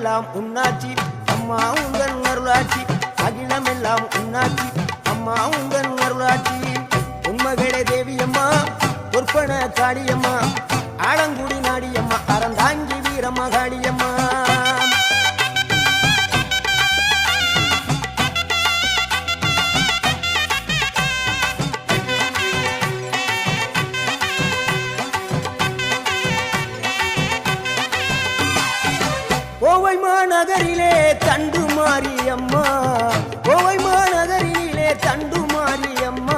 எல்லாம் உன்னாட்சி அம்மா உங்கள் அருளாட்சி அகிலம் எல்லாம் உன்னாட்சி அம்மா உங்கள் அருளாட்சி உண்மகளே தேவியம்மா பொற்பன காளியம்மா ஆலங்குடி நாடியம்மா அறந்தாங்கி வீரம்மா காளியம்மா கோவை மாநகரிலே தண்டு மாரியம்மா கோவை மாநகரிலே தண்டு மாரியம்மா